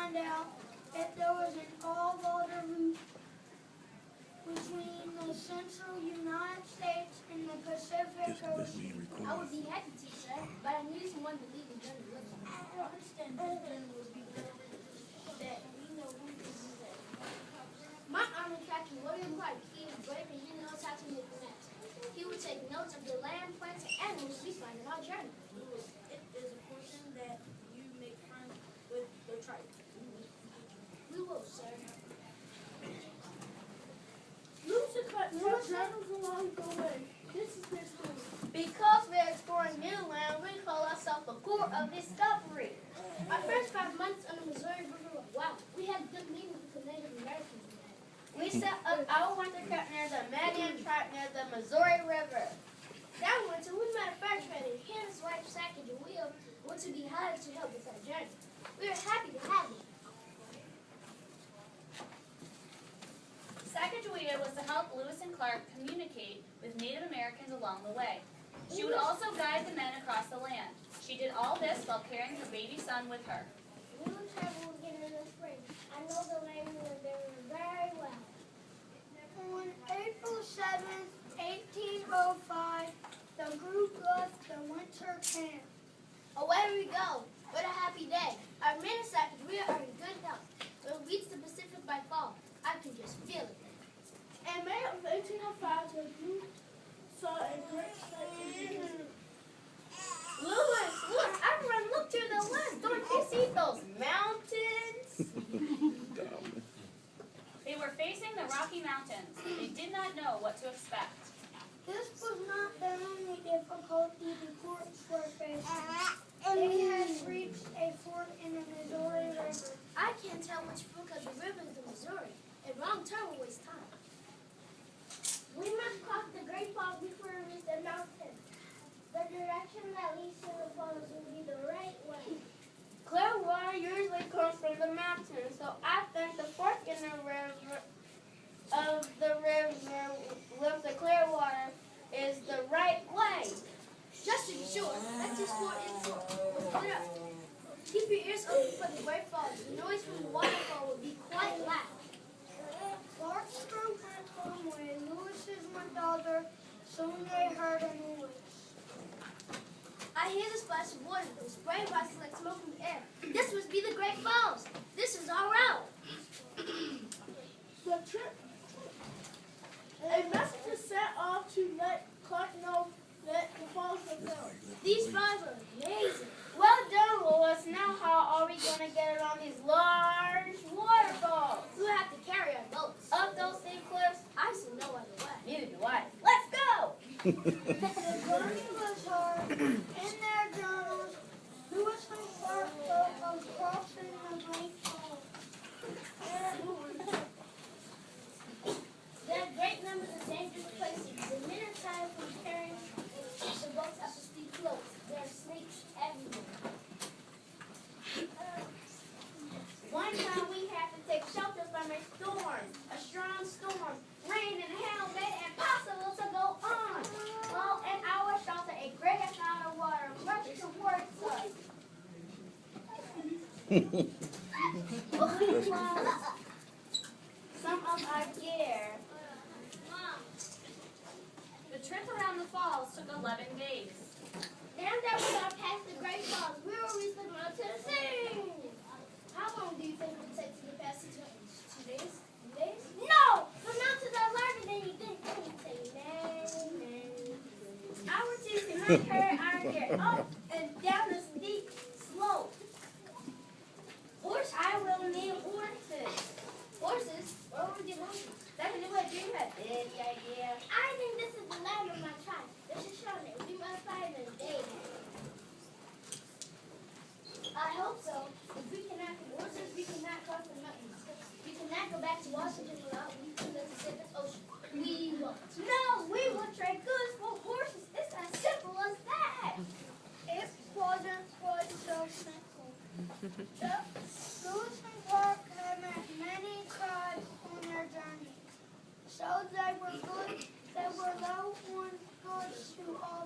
find out if there was an all-water route between the central United States and the Pacific Ocean. I would be happy to, sir, but I need someone to lead the journey with me. I understand this journey will be that we know who to do that. My army captain, William Clark, he is brave and he knows how to make maps. He would take notes of the land, plants, and animals we find in our journey. It is important that you make friends with the tribe. We will, sir. Lose cut more journals along the way. This is their story. Because we're exploring new land, we call ourselves the Corps of Discovery. Our first 5 months on the Missouri River were wild. We had good meetings with the Native Americans. We set up our winter camp near the Madian tribe near the Missouri River. That winter, we met a fur trader, he and his wife Sackage, and we were to be hired to help with our journey. We were happy to have him. Sacagawea was to help Lewis and Clark communicate with Native Americans along the way. She would also guide the men across the land. She did all this while carrying her baby son with her. We will travel again in the spring. I know the land very well. On April 7th, 1805, the group left the winter camp. Away we go. What a happy day. Our men and Sackage, we are in good health. We'll reach the Pacific by fall. I can just feel it. In May of 1805, the group saw a great sight in the distance. Lewis, look, everyone look to the left. Don't you see those mountains? They were facing the Rocky Mountains. They did not know what to expect. This was not the only difficulty the troops were facing. They had reached a ford in the Missouri River. I can't tell which fork of the river is the Missouri. A wrong turn will waste time. We must cross the Great Falls before we reach the mountain. The direction that leads to the falls will be the right way. Clear water usually comes from the mountain, so I think the fork in the river with the clear water is the right way. Just to be sure, let's explore inshore. Split up. Keep your ears open for the Great Falls. The noise from the waterfall will be quite loud. Clark's group went home with Lewis's daughter. Soon they heard a noise. I hear the splash of water. The spray rises like smoke in the air. This must be the Great Falls. This is our route. The trip. A messenger set off to let Clark know that the falls were filled. These falls are amazing. Well done, Lewis. Now how are we going to get around these large waterfalls? We'll have to carry our boats. Up those steep cliffs? I see no other way. Neither do I. Let's go! The journey was hard. In their journals, Lewis and Clark spoke of crossing the Great Falls. There are great numbers of dangerous places. The men are tired from carrying the boats up the steep slopes. There are snakes everywhere. One time we had to take shelter from a storm, a strong storm. Rain and hail made it impossible to go on. Well, in our shelter, a great amount of water rushed towards us. Some of our gear. The trip around the falls took 11 days. Damn that we got past the Great Falls. We will reach the mountain soon. How long do you think it would take to get past the 2 days? 2 days? No! The mountains are larger than you think. Let me say, our team cannot carry our gear up and down the steep slope. I will need horses. Horses? Where would we get horses? That's a new idea you had. Yeah. I think this is the land of my tribe. This is Shawnee. We must find a day. I hope so. If we cannot get horses, we cannot cross the mountains. We cannot go back to Washington without reaching the Pacific Ocean. We won't. No, we will trade goods for horses. It's as simple as that. It wasn't quite so simple. Lewis and Clark had met many tribes on their journey. So they were those ones good to all.